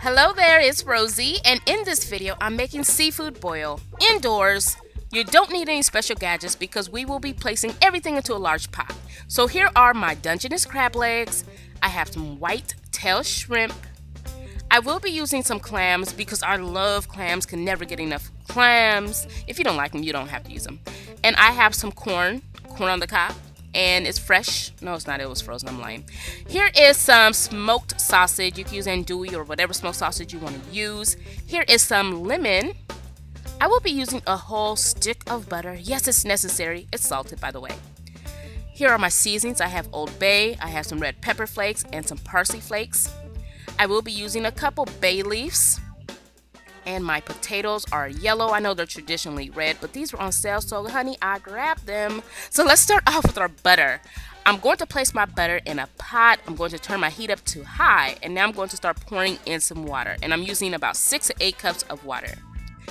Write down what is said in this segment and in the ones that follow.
Hello there, it's Rosie, and in this video I'm making seafood boil indoors. You don't need any special gadgets because we will be placing everything into a large pot. So here are my Dungeness crab legs. I have some white tail shrimp. I will be using some clams because I love clams, can never get enough clams. If you don't like them, you don't have to use them. And I have some corn on the cob. And it's fresh. No, it's not. It was frozen. I'm lying. Here is some smoked sausage. You can use andouille or whatever smoked sausage you want to use. Here is some lemon. I will be using a whole stick of butter. Yes, it's necessary. It's salted, by the way. Here are my seasonings. I have Old Bay. I have some red pepper flakes and some parsley flakes. I will be using a couple bay leaves. And my potatoes are yellow. I know they're traditionally red, but these were on sale, so honey, I grabbed them. So let's start off with our butter. I'm going to place my butter in a pot. I'm going to turn my heat up to high, and now I'm going to start pouring in some water. And I'm using about 6 to 8 cups of water.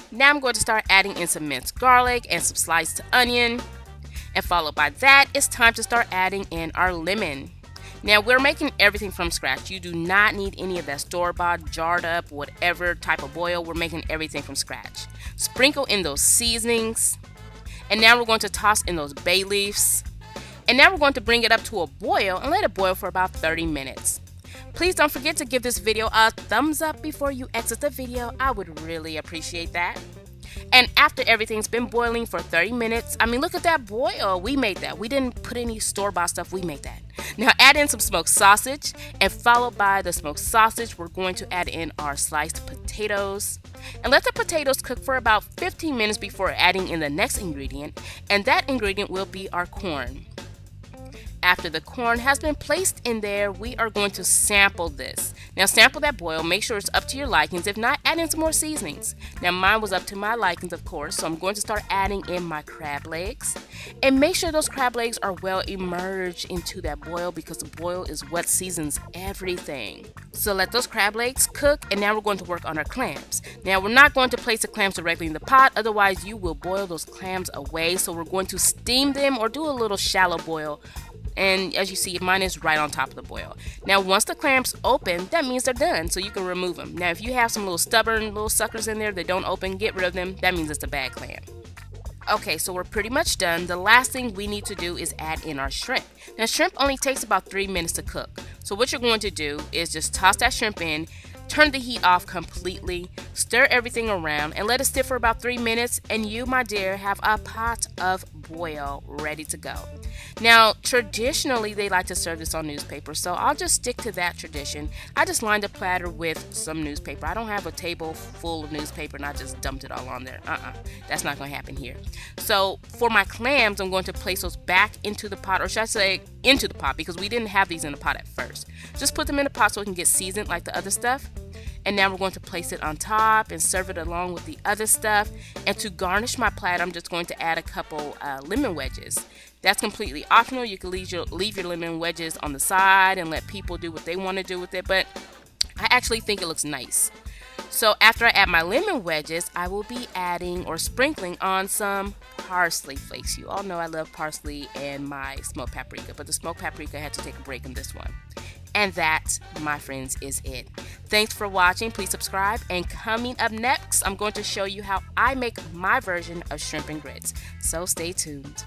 Now I'm going to start adding in some minced garlic and some sliced onion. And followed by that, it's time to start adding in our lemon. Now, we're making everything from scratch. You do not need any of that store-bought, jarred up, whatever type of boil. We're making everything from scratch. Sprinkle in those seasonings. And now we're going to toss in those bay leaves. And now we're going to bring it up to a boil and let it boil for about 30 minutes. Please don't forget to give this video a thumbs up before you exit the video. I would really appreciate that. And after everything's been boiling for 30 minutes, I mean, look at that boil. We made that. We didn't put any store-bought stuff. We made that. Now add in some smoked sausage, and followed by the smoked sausage, we're going to add in our sliced potatoes. And let the potatoes cook for about 15 minutes before adding in the next ingredient, and that ingredient will be our corn. After the corn has been placed in there, we are going to sample this. Now sample that boil, make sure it's up to your likings. If not, add in some more seasonings. Now mine was up to my likings, of course, so I'm going to start adding in my crab legs. And make sure those crab legs are well immersed into that boil because the boil is what seasons everything. So let those crab legs cook, and now we're going to work on our clams. Now we're not going to place the clams directly in the pot, otherwise you will boil those clams away. So we're going to steam them or do a little shallow boil. And as you see, mine is right on top of the boil. Now once the clams open, that means they're done, so you can remove them. Now if you have some little stubborn little suckers in there that don't open, get rid of them. That means it's a bad clam. Okay, so we're pretty much done. The last thing we need to do is add in our shrimp. Now shrimp only takes about 3 minutes to cook. So what you're going to do is just toss that shrimp in, turn the heat off completely, stir everything around, and let it sit for about 3 minutes, and you, my dear, have a pot of boil ready to go. Now, traditionally, they like to serve this on newspaper, so I'll just stick to that tradition. I just lined the platter with some newspaper. I don't have a table full of newspaper and I just dumped it all on there. That's not going to happen here. So for my clams, I'm going to place those back into the pot, or should I say into the pot, because we didn't have these in the pot at first. Just put them in the pot so it can get seasoned like the other stuff. And now we're going to place it on top and serve it along with the other stuff. And to garnish my platter, I'm just going to add a couple lemon wedges. That's completely optional. You can leave your lemon wedges on the side and let people do what they want to do with it. But I actually think it looks nice. So after I add my lemon wedges, I will be adding or sprinkling on some parsley flakes. You all know I love parsley and my smoked paprika, but the smoked paprika had to take a break in this one. And that, my friends, is it. Thanks for watching. Please subscribe. And coming up next, I'm going to show you how I make my version of shrimp and grits. So stay tuned.